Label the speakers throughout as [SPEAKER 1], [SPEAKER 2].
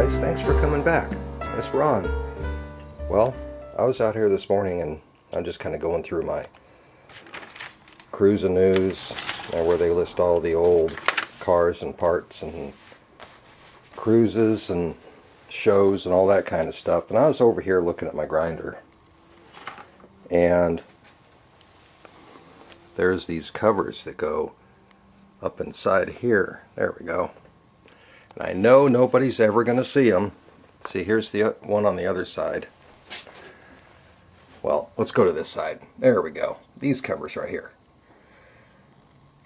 [SPEAKER 1] guys, thanks for coming back. It's Ron. Well, I was out here this morning and I'm just kind of going through my cruising news where they list all the old cars and parts and cruises and shows and all that kind of stuff. And I was over here looking at my grinder, and there's these covers that go up inside here. There we go. And I know nobody's ever going to see them. See, here's the one on the other side. Well, let's go to this side. There we go. These covers right here.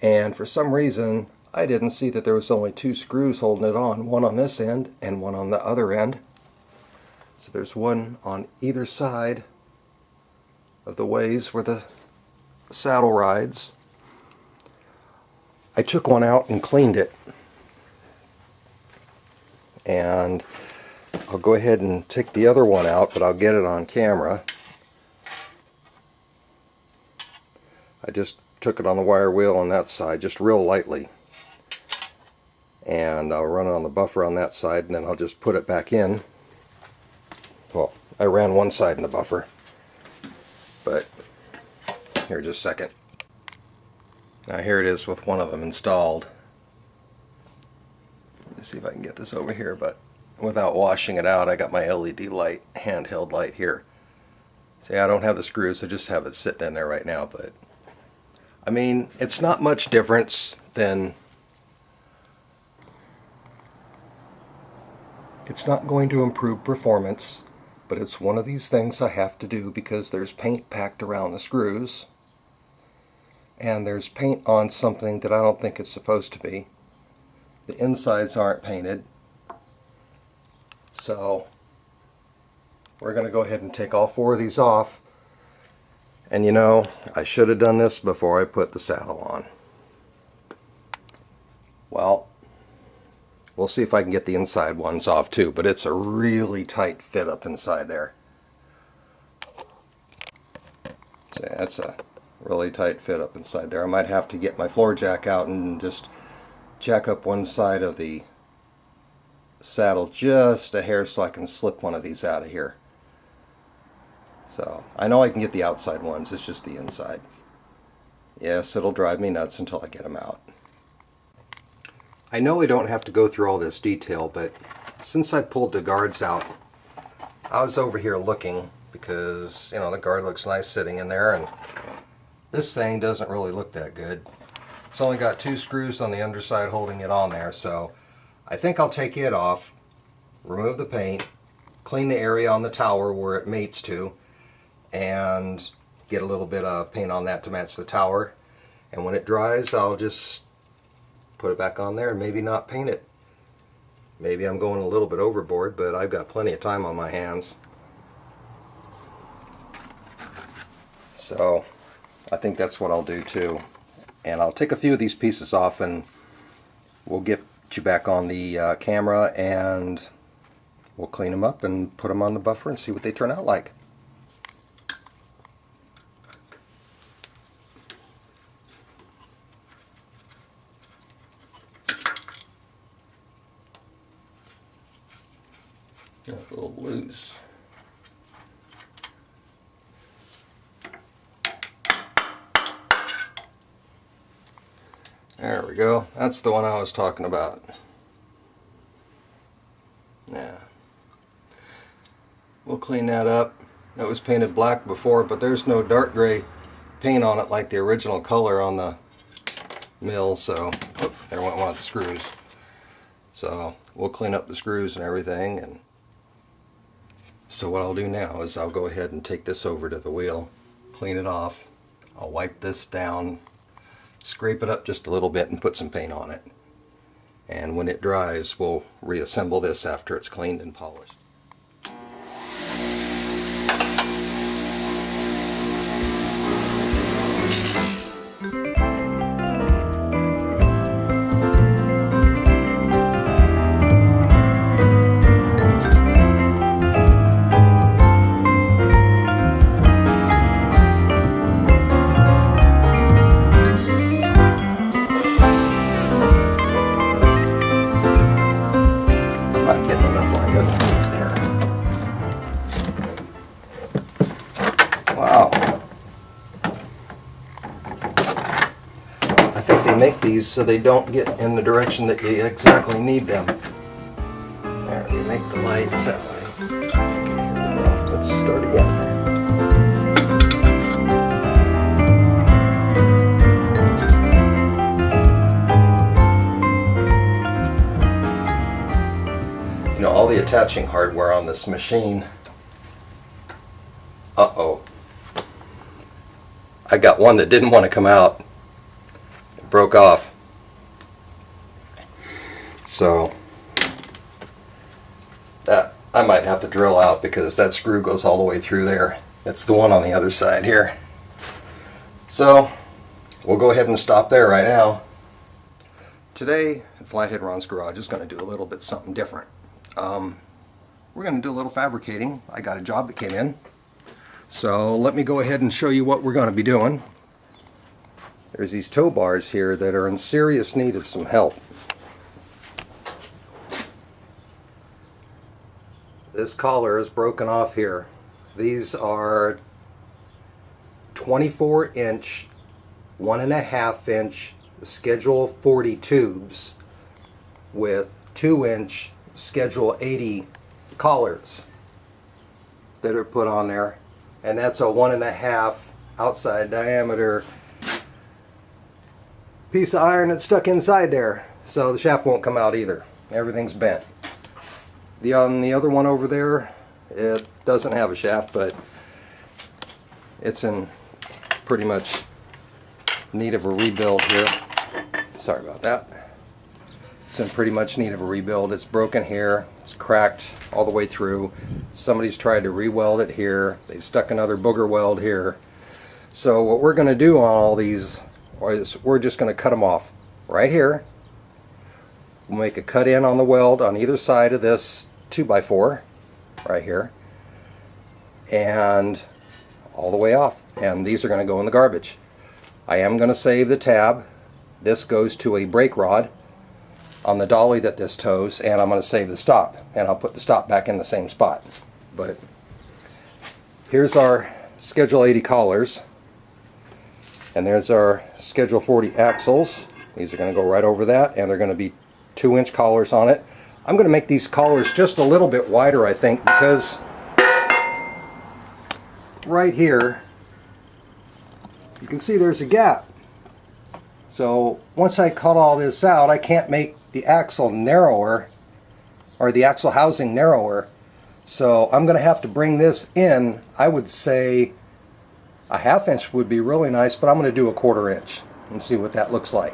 [SPEAKER 1] And for some reason, I didn't see that there was only two screws holding it on. One on this end and one on the other end. So there's one on either side of the ways where the saddle rides. I took one out and cleaned it. And I'll go ahead and take the other one out, but I'll get it on camera. I just took it on the wire wheel on that side, just real lightly. And I'll run it on the buffer on that side, and then I'll just put it back in. Well, I ran one side in the buffer, but here, just a second. Now here it is with one of them installed. Let's see if I can get this over here, but without washing it out, I got my LED light, handheld light here. See, I don't have the screws, I just have it sitting in there right now, but I mean, it's not much difference than, it's not going to improve performance, but it's one of these things I have to do because there's paint packed around the screws, and there's paint on something that I don't think it's supposed to be. The insides aren't painted, so we're going to go ahead and take all four of these off. And you know, I should have done this before I put the saddle on. Well, we'll see if I can get the inside ones off too, but it's a really tight fit up inside there. So that's a really tight fit up inside there. I might have to get my floor jack out and just jack up one side of the saddle just a hair so I can slip one of these out of here. So I know I can get the outside ones, it's just the inside. Yes, it'll drive me nuts until I get them out. I know I don't have to go through all this detail, but since I pulled the guards out, I was over here looking because, you know, the guard looks nice sitting in there, and this thing doesn't really look that good. It's only got two screws on the underside holding it on there, so I think I'll take it off, remove the paint, clean the area on the tower where it mates to, and get a little bit of paint on that to match the tower. And when it dries, I'll just put it back on there and maybe not paint it. Maybe I'm going a little bit overboard, but I've got plenty of time on my hands. So I think that's what I'll do too. And I'll take a few of these pieces off and we'll get you back on the camera, and we'll clean them up and put them on the buffer and see what they turn out like. A little loose. There we go. That's the one I was talking about. Yeah. We'll clean that up. That was painted black before, but there's no dark gray paint on it like the original color on the mill, so oh, there went one of the screws. So we'll clean up the screws and everything. And so what I'll do now is I'll go ahead and take this over to the wheel, clean it off. I'll wipe this down, scrape it up just a little bit, and put some paint on it. And when it dries, we'll reassemble this after it's cleaned and polished. I think they make these so they don't get in the direction that you exactly need them. There, we make the lights that way. Okay, well, let's start again. You know, all the attaching hardware on this machine. Uh-oh. I got one that didn't want to come out. It broke off. So that I might have to drill out because that screw goes all the way through there. That's the one on the other side here. So we'll go ahead and stop there right now. Today at Flathead Ron's Garage is going to do a little bit something different. We're going to do a little fabricating. I got a job that came in. So let me go ahead and show you what we're going to be doing. There's these tow bars here that are in serious need of some help. This collar is broken off here. These are 24-inch, 1.5-inch Schedule 40 tubes with 2-inch Schedule 80 collars that are put on there, and that's a 1.5 outside diameter piece of iron that's stuck inside there, so the shaft won't come out either. Everything's bent. On the other one over there, it doesn't have a shaft, but it's in pretty much need of a rebuild here. Sorry about that. It's in pretty much need of a rebuild. It's broken here. It's cracked all the way through. Somebody's tried to re-weld it here. They've stuck another booger weld here. So what we're going to do on all these is we're just going to cut them off right here. We'll make a cut in on the weld on either side of this 2x4 right here, and all the way off. And these are going to go in the garbage. I am going to save the tab. This goes to a brake rod on the dolly that this tows, and I'm going to save the stop, and I'll put the stop back in the same spot. But here's our Schedule 80 collars, and there's our Schedule 40 axles. These are going to go right over that, and they're going to be 2-inch collars on it. I'm going to make these collars just a little bit wider, I think, because right here you can see there's a gap. So once I cut all this out, I can't make the axle narrower, or the axle housing narrower. So I'm going to have to bring this in. I would say a 1/2 inch would be really nice, but I'm going to do a 1/4 inch and see what that looks like.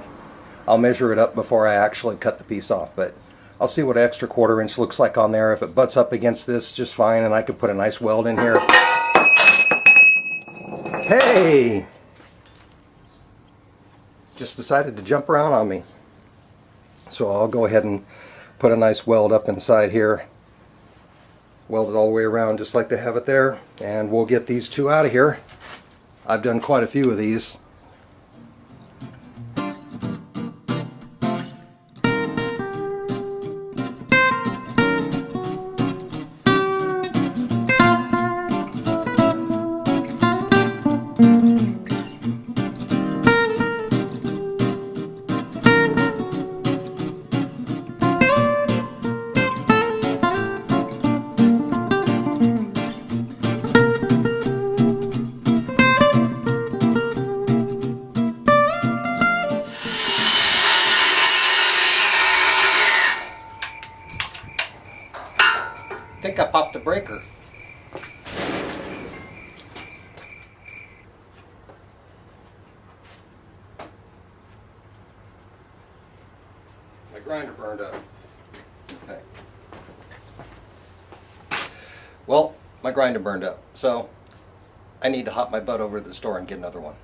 [SPEAKER 1] I'll measure it up before I actually cut the piece off, but I'll see what extra 1/4 inch looks like on there. If it butts up against this, just fine, and I could put a nice weld in here. Hey! Just decided to jump around on me. So I'll go ahead and put a nice weld up inside here. Weld it all the way around just like they have it there, and we'll get these two out of here. I've done quite a few of these. I think I popped the breaker. My grinder burned up. Okay. Well, my grinder burned up, so I need to hop my butt over to the store and get another one.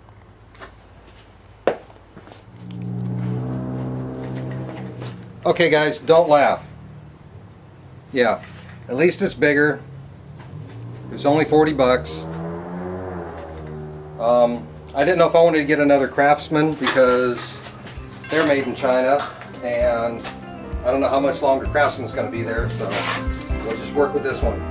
[SPEAKER 1] Okay guys, don't laugh. Yeah, at least it's bigger. It was only 40 bucks. I didn't know if I wanted to get another Craftsman because they're made in China, and I don't know how much longer Craftsman's going to be there, so we'll just work with this one.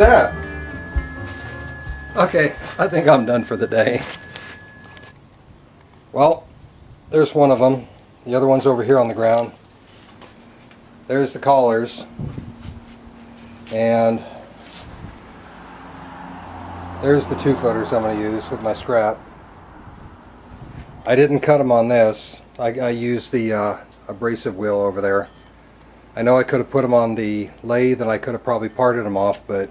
[SPEAKER 1] that. Okay, I think I'm done for the day. Well, there's one of them. The other one's over here on the ground. There's the collars. And there's the 2-footers I'm going to use with my scrap. I didn't cut them on this. I used the abrasive wheel over there. I know I could have put them on the lathe and I could have probably parted them off, but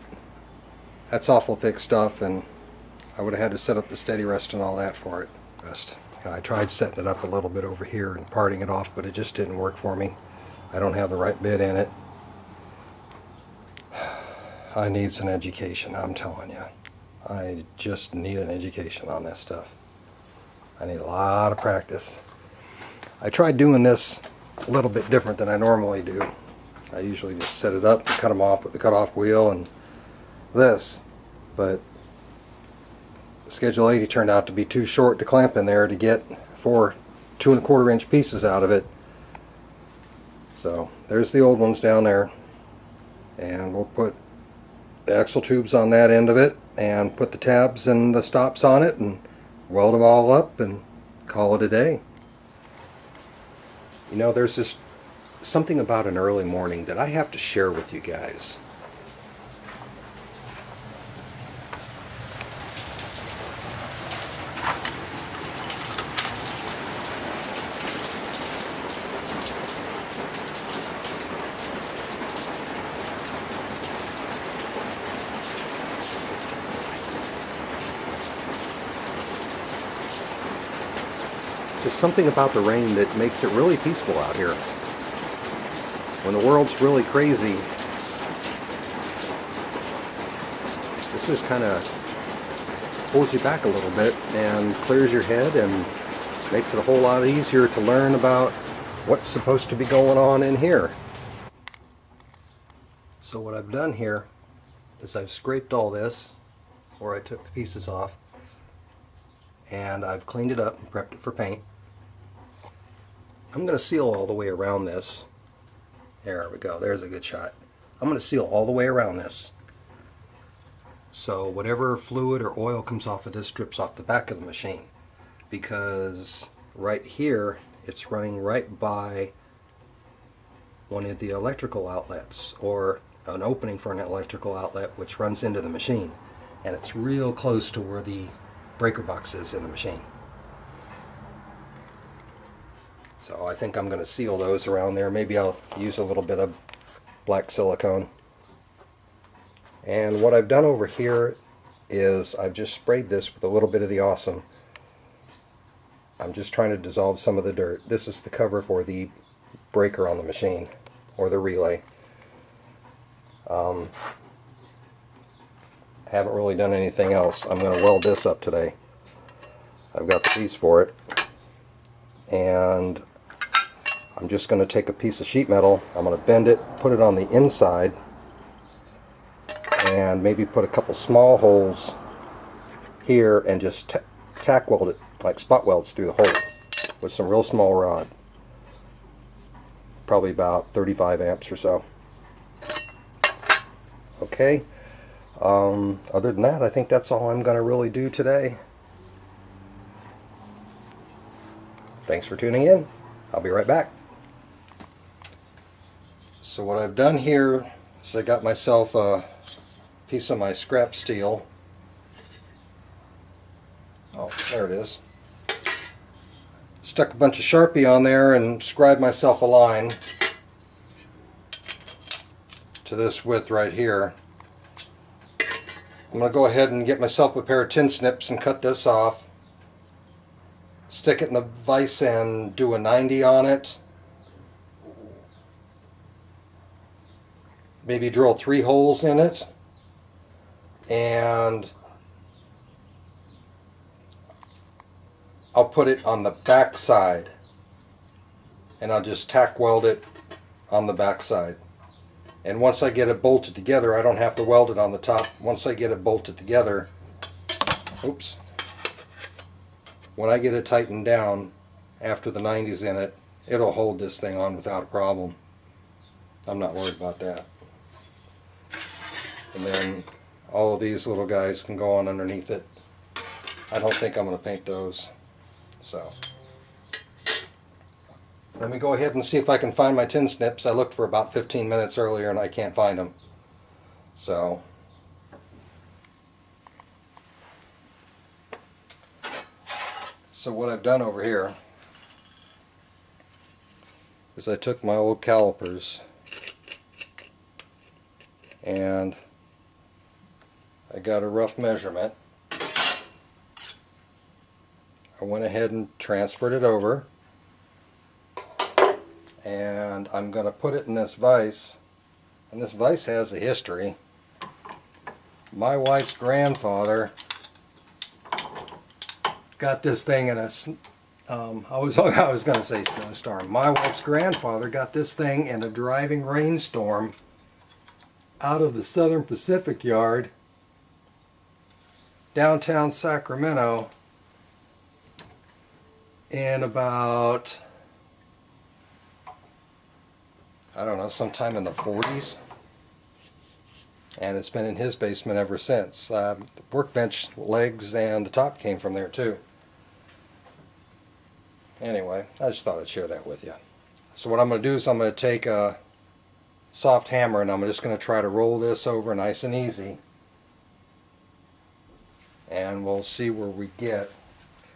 [SPEAKER 1] that's awful thick stuff and I would have had to set up the steady rest and all that for it. I tried setting it up a little bit over here and parting it off, but it just didn't work for me. I don't have the right bit in it. I need some education, I'm telling you. I just need an education on this stuff. I need a lot of practice. I tried doing this a little bit different than I normally do. I usually just set it up, cut them off with the cutoff wheel and this, but the Schedule 80 turned out to be too short to clamp in there to get 4 2¼ inch pieces out of it. So there's the old ones down there, and we'll put the axle tubes on that end of it and put the tabs and the stops on it and weld them all up and call it a day. You know, there's this something about an early morning that I have to share with you guys. There's something about the rain that makes it really peaceful out here. When the world's really crazy, this just kind of pulls you back a little bit and clears your head and makes it a whole lot easier to learn about what's supposed to be going on in here. So what I've done here is I've scraped all this where I took the pieces off, and I've cleaned it up and prepped it for paint. I'm going to seal all the way around this. There we go, there's a good shot. I'm going to seal all the way around this, so whatever fluid or oil comes off of this drips off the back of the machine, because right here it's running right by one of the electrical outlets, or an opening for an electrical outlet which runs into the machine, and it's real close to where the breaker box is in the machine. So I think I'm going to seal those around there. Maybe I'll use a little bit of black silicone. And what I've done over here is I've just sprayed this with a little bit of the Awesome. I'm just trying to dissolve some of the dirt. This is the cover for the breaker on the machine, or the relay. Haven't really done anything else. I'm going to weld this up today. I've got the piece for it, and I'm just going to take a piece of sheet metal, I'm going to bend it, put it on the inside, and maybe put a couple small holes here and just tack weld it like spot welds through the hole with some real small rod, probably about 35 amps or so. Okay, other than that, I think that's all I'm going to really do today. Thanks for tuning in. I'll be right back. So what I've done here is I got myself a piece of my scrap steel. Oh, there it is. Stuck a bunch of Sharpie on there and scribed myself a line to this width right here. I'm going to go ahead and get myself a pair of tin snips and cut this off. Stick it in the vise and do a 90 on it. Maybe drill 3 holes in it. And I'll put it on the back side. And I'll just tack weld it on the back side. And once I get it bolted together, I don't have to weld it on the top. Once I get it bolted together, oops. When I get it tightened down after the 90's in it, it'll hold this thing on without a problem. I'm not worried about that. And then All of these little guys can go on underneath it. I don't think I'm going to paint those. So let me go ahead and see if I can find my tin snips. I looked for about 15 minutes earlier and I can't find them. So what I've done over here is I took my old calipers and I got a rough measurement. I went ahead and transferred it over, and I'm going to put it in this vise, and this vise has a history. My wife's grandfather got this thing in a I was going to say snowstorm. My wife's grandfather got this thing in a driving rainstorm out of the Southern Pacific Yard, downtown Sacramento, in about, I don't know, sometime in the 40s. And it's been in his basement ever since. The workbench legs and the top came from there too. Anyway, I just thought I'd share that with you. So what I'm going to do is I'm going to take a soft hammer and I'm just going to try to roll this over nice and easy. And we'll see where we get.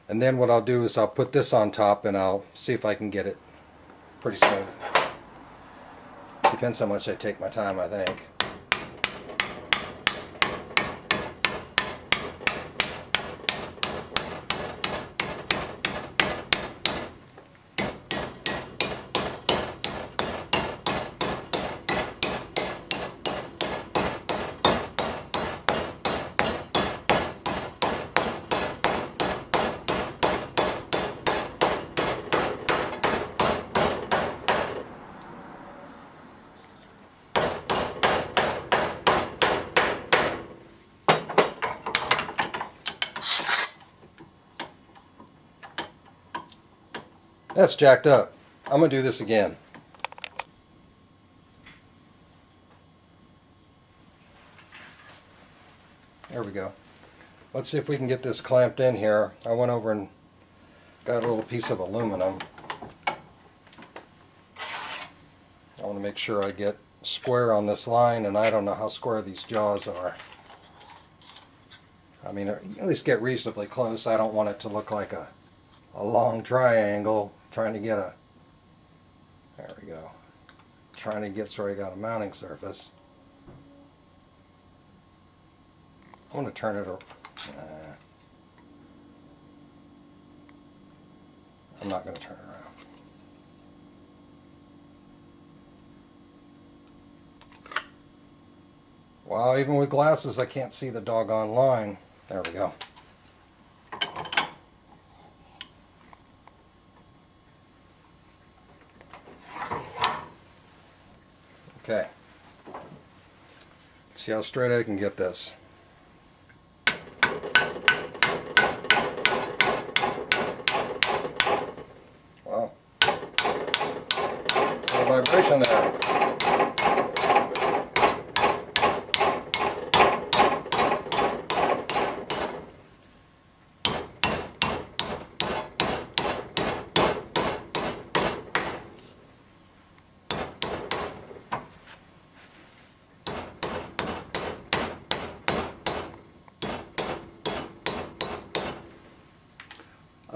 [SPEAKER 1] And then what I'll do is I'll put this on top and I'll see if I can get it pretty smooth. Depends how much I take my time, I think. That's jacked up. I'm going to do this again. There we go. Let's see if we can get this clamped in here. I went over and got a little piece of aluminum. I want to make sure I get square on this line, and I don't know how square these jaws are. I mean, at least get reasonably close. I don't want it to look like a long triangle trying to get a, there we go, trying to get so I got a mounting surface. I want to turn it over. I'm not going to turn it around. Wow, even with glasses I can't see the doggone line. There we go. Okay. See how straight I can get this. Wow. A little vibration there.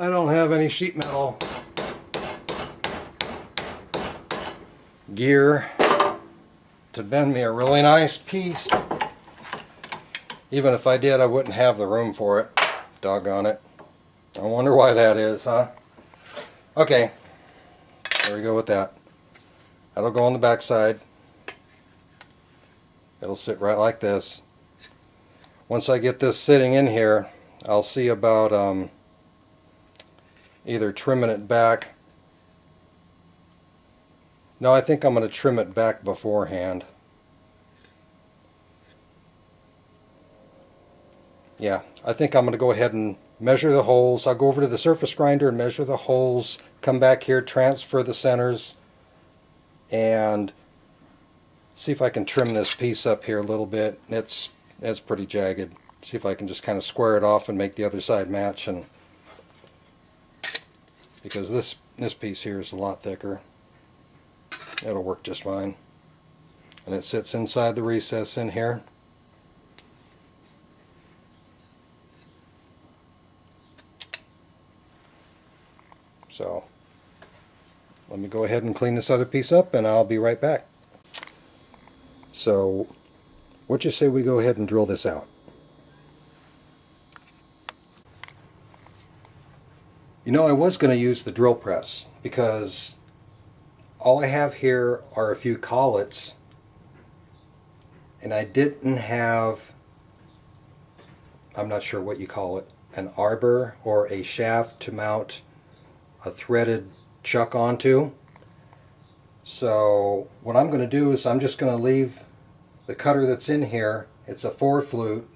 [SPEAKER 1] I don't have any sheet metal gear to bend me a really nice piece. Even if I did, I wouldn't have the room for it. Doggone it. I wonder why that is, huh? Okay, there we go with that. That'll go on the back side. It'll sit right like this. Once I get this sitting in here, I'll see about either trimming it back. No, I think I'm going to trim it back beforehand. Yeah, I think I'm going to go ahead and measure the holes. I'll go over to the surface grinder and measure the holes, come back here, transfer the centers, and see if I can trim this piece up here a little bit. It's That's pretty jagged. See if I can just kind of square it off and make the other side match, and because this piece here is a lot thicker, it'll work just fine. And it sits inside the recess in here. So let me go ahead and clean this other piece up, and I'll be right back. So what you say we go ahead and drill this out? You know, I was going to use the drill press because all I have here are a few collets, and I didn't have, I'm not sure what you call it, an arbor or a shaft to mount a threaded chuck onto. So what I'm going to do is I'm just going to leave the cutter that's in here. It's a 4 flute,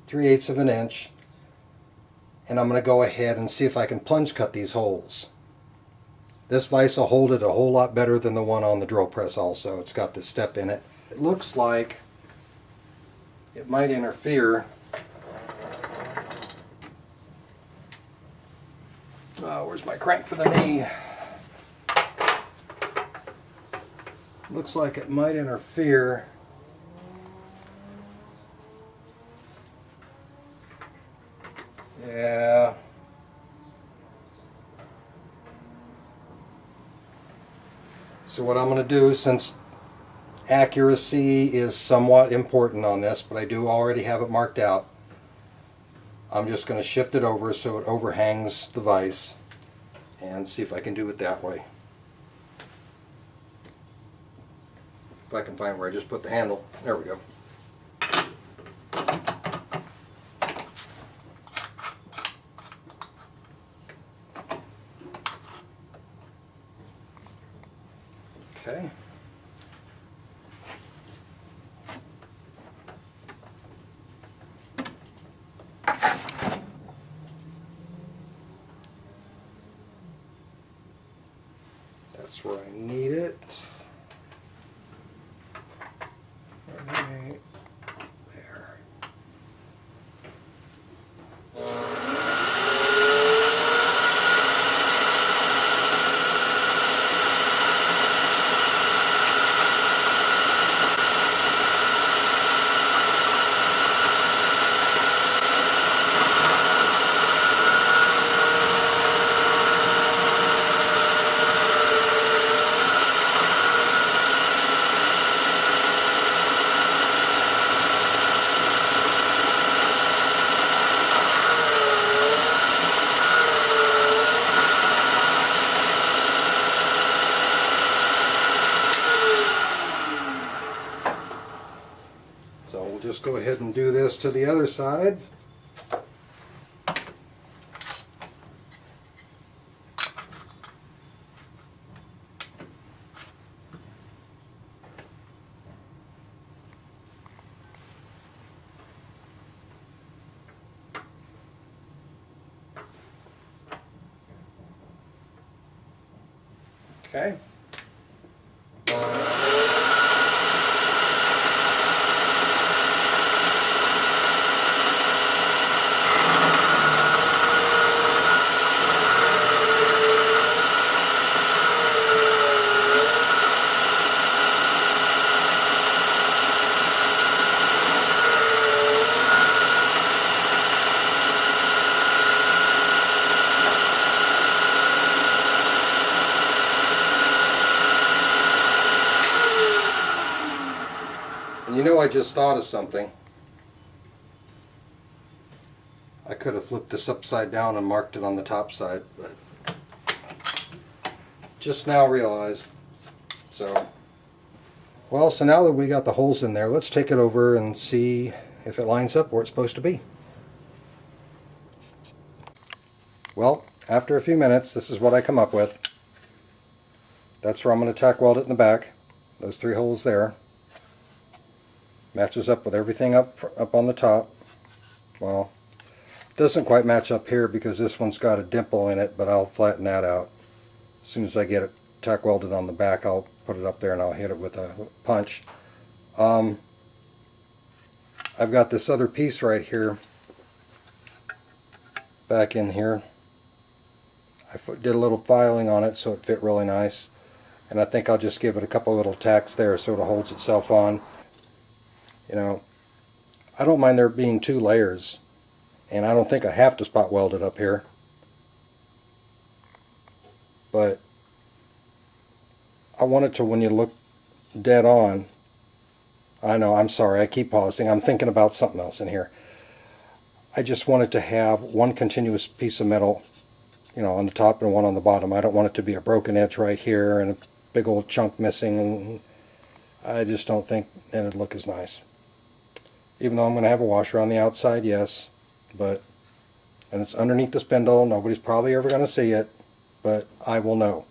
[SPEAKER 1] 3/8 of an inch, and I'm going to go ahead and see if I can plunge cut these holes. This vise will hold it a whole lot better than the one on the drill press also. It's got this step in it. It looks like it might interfere. Where's my crank for the knee? Looks like it might interfere. Yeah. So what I'm going to do, since accuracy is somewhat important on this, but I do already have it marked out, I'm just going to shift it over so it overhangs the vise and see if I can do it that way. If I can find where I just put the handle. There we go. Okay. That's where I need it. Right there. So we'll just go ahead and do this to the other side. Okay. And you know, I just thought of something. I could have flipped this upside down and marked it on the top side, but just now realized. So, well, so now that we got the holes in there, let's take it over and see if it lines up where it's supposed to be. Well, after a few minutes, this is what I come up with. That's where I'm going to tack weld it in the back. Those 3 holes there. Matches up with everything up on the top. Well, it doesn't quite match up here because this one's got a dimple in it, but I'll flatten that out. As soon as I get it tack welded on the back, I'll put it up there and I'll hit it with a punch. I've got this other piece right here, back in here. I did a little filing on it so it fit really nice, and I think I'll just give it a couple little tacks there so it holds itself on. You know, I don't mind there being 2 layers, and I don't think I have to spot weld it up here, but I want it to, when you look dead on, I know, I'm sorry, I keep pausing, I'm thinking about something else in here. I just want it to have one continuous piece of metal, you know, on the top and one on the bottom. I don't want it to be a broken edge right here and a big old chunk missing. I just don't think it'd look as nice. Even though I'm going to have a washer on the outside, yes, but, and it's underneath the spindle, nobody's probably ever going to see it, but I will know.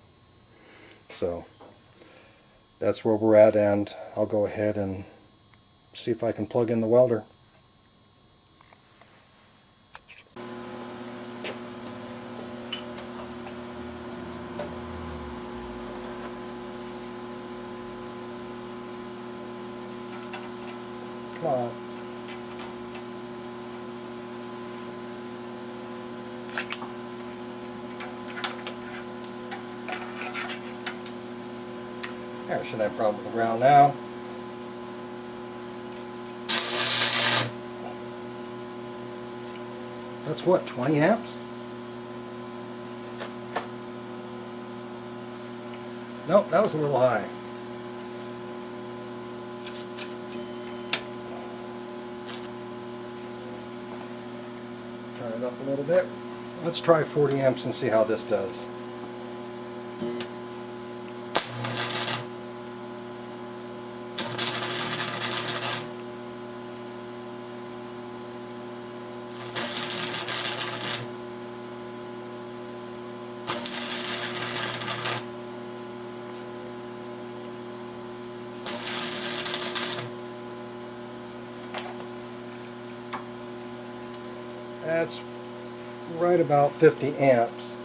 [SPEAKER 1] So that's where we're at, and I'll go ahead and see if I can plug in the welder. Come on. There, should have a problem with the ground now. That's what, 20 amps? Nope, that was a little high. Turn it up a little bit. Let's try 40 amps and see how this does. That's right about 50 amps.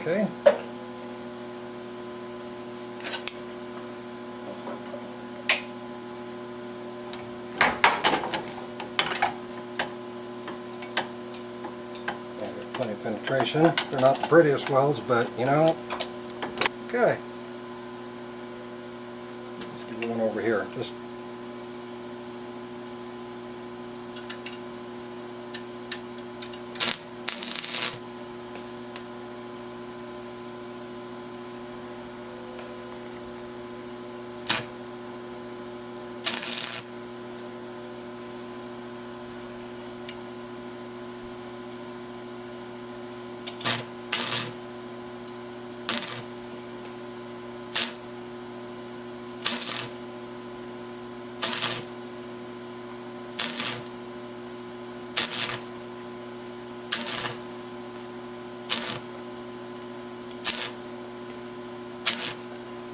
[SPEAKER 1] Okay. Plenty of penetration. They're not the prettiest welds, but you know. Okay. Let's give you one over here. Just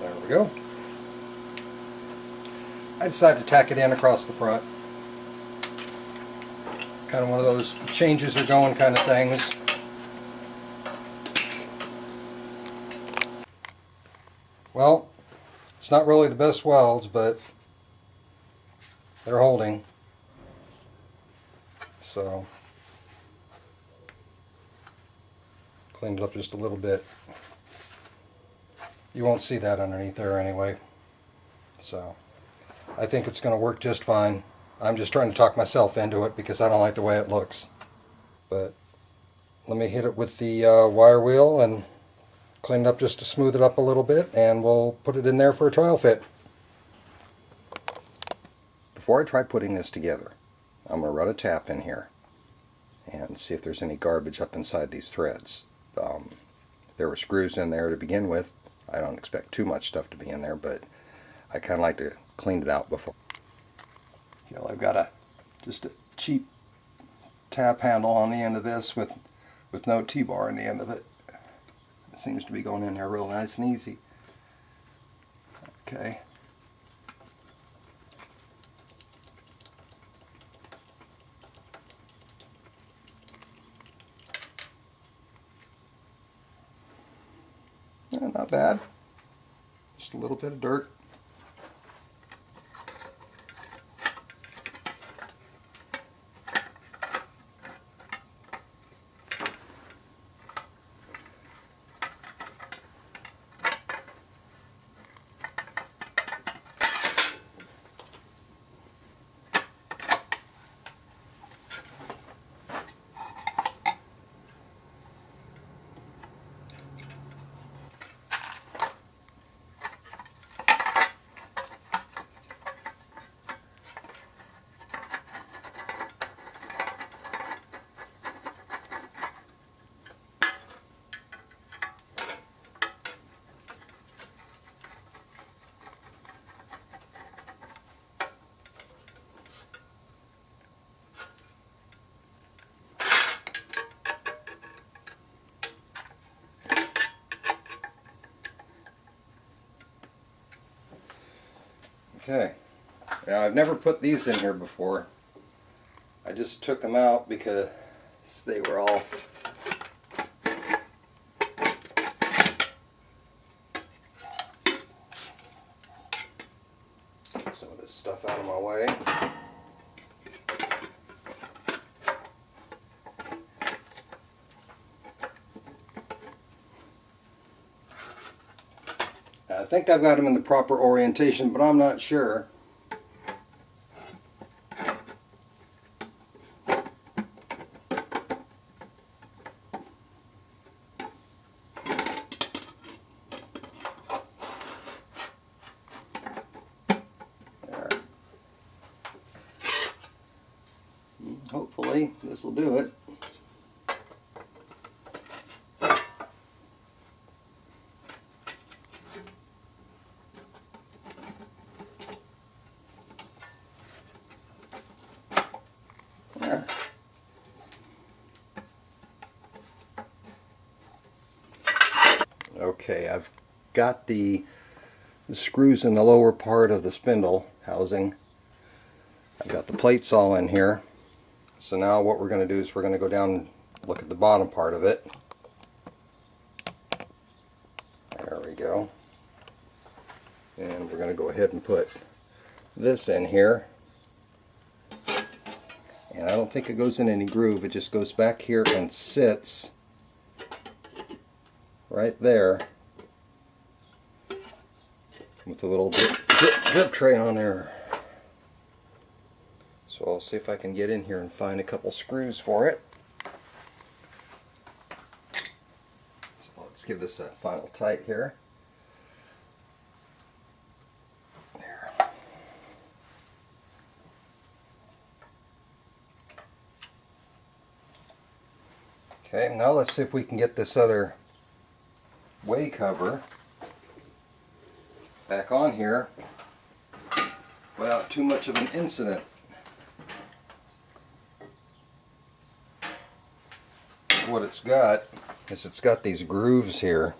[SPEAKER 1] there we go. I decided to tack it in across the front. Kind of one of those changes are going kind of things. Well, it's not really the best welds, but they're holding. So, cleaned it up just a little bit. You won't see that underneath there anyway. So, I think it's going to work just fine. I'm just trying to talk myself into it because I don't like the way it looks. But let me hit it with the wire wheel and clean it up just to smooth it up a little bit, and we'll put it in there for a trial fit. Before I try putting this together, I'm going to run a tap in here and see if there's any garbage up inside these threads. There were screws in there to begin with. I don't expect too much stuff to be in there, but I kind of like to clean it out before. You know, I've got just a cheap tap handle on the end of this with no T-bar on the end of it. It seems to be going in there real nice and easy. Okay. Yeah, not bad. Just a little bit of dirt. Okay, now I've never put these in here before. I just took them out because they were all get some of this stuff out of my way. I think I've got them in the proper orientation, but I'm not sure. There. Hopefully this will do it. There. Okay, I've got the screws in the lower part of the spindle housing. I've got the plates all in here. So now what we're going to do is we're going to go down and look at the bottom part of it. There we go. And we're going to go ahead and put this in here. And I don't think it goes in any groove. It just goes back here and sits right there with a little drip tray on there. So I'll see if I can get in here and find a couple screws for it. So let's give this a final tight here. There. Okay, now let's see if we can get this other way cover back on here without too much of an incident. What it's got is it's got these grooves here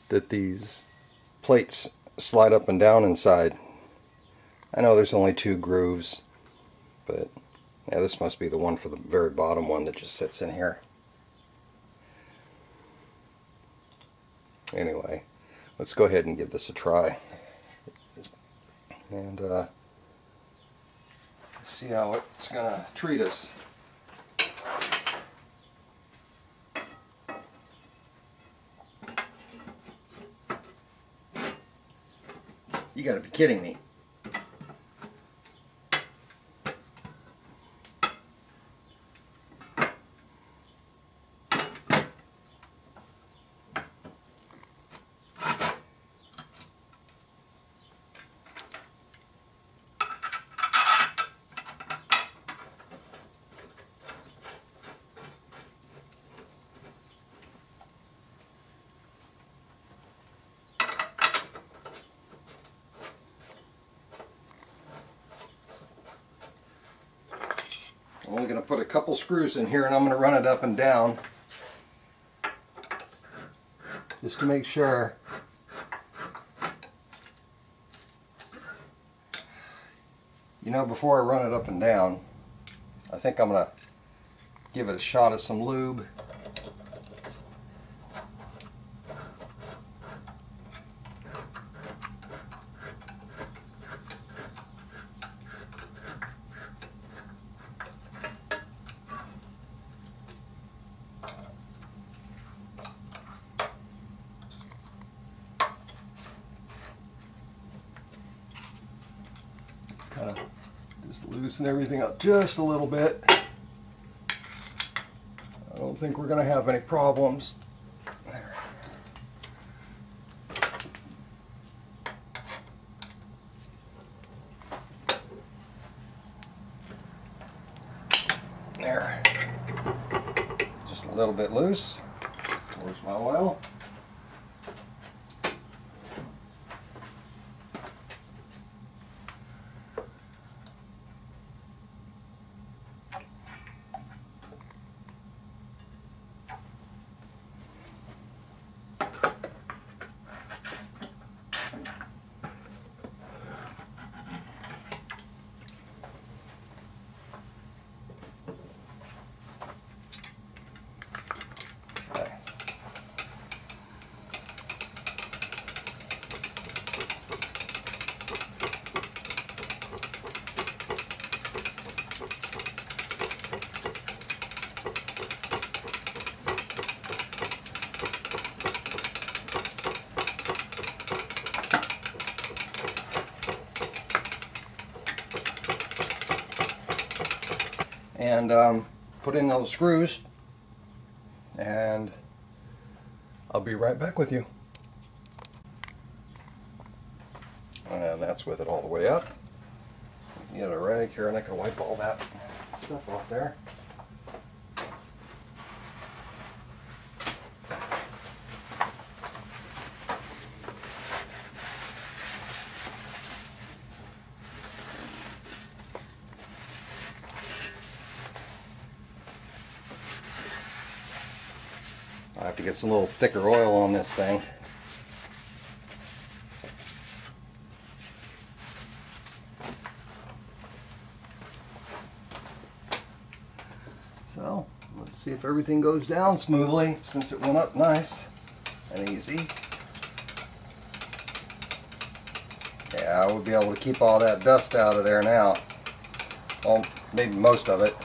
[SPEAKER 1] that these plates slide up and down inside. I know there's only 2 grooves, but yeah, this must be the one for the very bottom one that just sits in here. Anyway, let's go ahead and give this a try and see how it's gonna treat us. You gotta be kidding me. I'm going to put a couple screws in here and I'm going to run it up and down just to make sure. You know, before I run it up and down, I think I'm going to give it a shot of some lube. Kind of just loosen everything up just a little bit. I don't think we're going to have any problems. There. There. Just a little bit loose. Where's my oil? And put in those screws, and I'll be right back with you. And that's with it all the way up. Get a rag here and I can wipe all that stuff off there. I have to get some little thicker oil on this thing. So, let's see if everything goes down smoothly since it went up nice and easy. Yeah, I would be able to keep all that dust out of there now. Well, maybe most of it.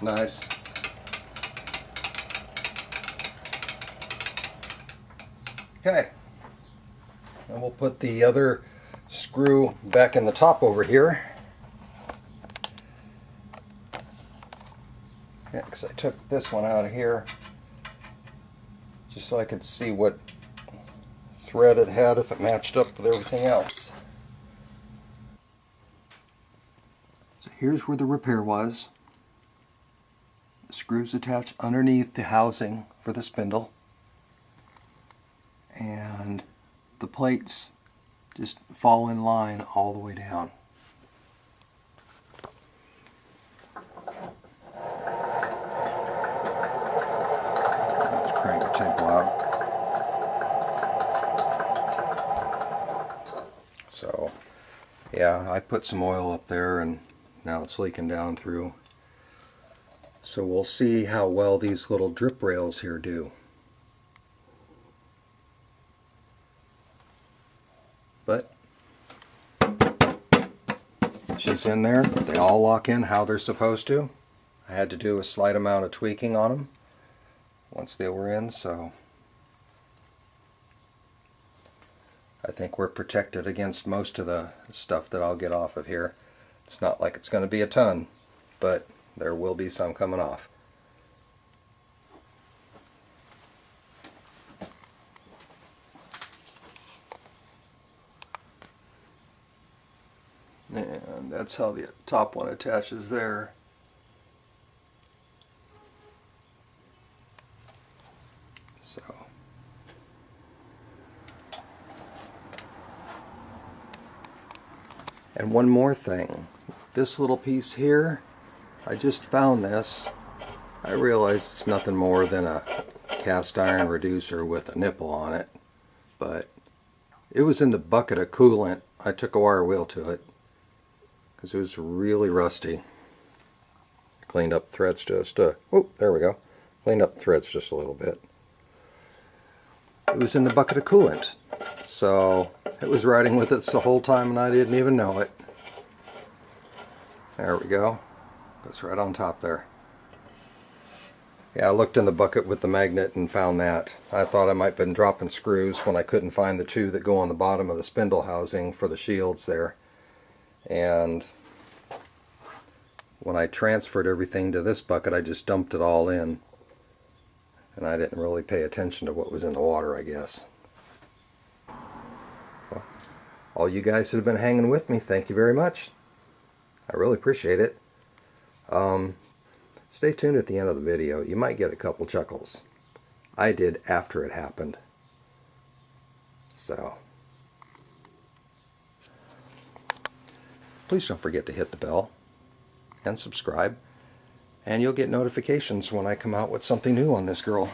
[SPEAKER 1] Nice. Okay. And we'll put the other screw back in the top over here. Yeah, because I took this one out of here just so I could see what thread it had, if it matched up with everything else. So here's where the repair was. The screws attached underneath the housing for the spindle, and the plates just fall in line all the way down. Let's crank the table out. So yeah, I put some oil up there and now it's leaking down through. So we'll see how well these little drip rails here do. But she's in there. They all lock in how they're supposed to. I had to do a slight amount of tweaking on them once they were in, so I think we're protected against most of the stuff that I'll get off of here. It's not like it's going to be a ton, but there will be some coming off. And that's how the top one attaches there. So And one more thing, this little piece here, I just found this. I realize it's nothing more than a cast iron reducer with a nipple on it, but it was in the bucket of coolant. I took a wire wheel to it because it was really rusty. Cleaned up threads just oh, there we go. Cleaned up threads just a little bit. It was in the bucket of coolant, so it was riding with us the whole time and I didn't even know it. There we go. Goes right on top there. Yeah, I looked in the bucket with the magnet and found that. I thought I might have been dropping screws when I couldn't find the two that go on the bottom of the spindle housing for the shields there. And when I transferred everything to this bucket, I just dumped it all in. And I didn't really pay attention to what was in the water, I guess. Well, all you guys that have been hanging with me, thank you very much. I really appreciate it. Stay tuned at the end of the video. You might get a couple chuckles. I did after it happened. So, please don't forget to hit the bell and subscribe, and you'll get notifications when I come out with something new on this girl.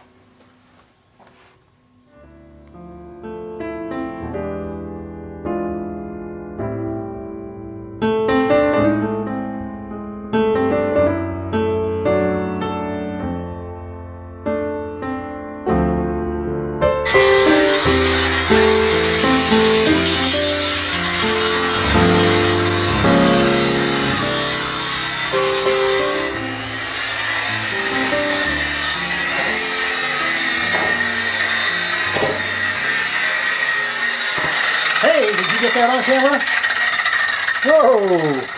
[SPEAKER 1] Hey, did you get that on camera? Whoa!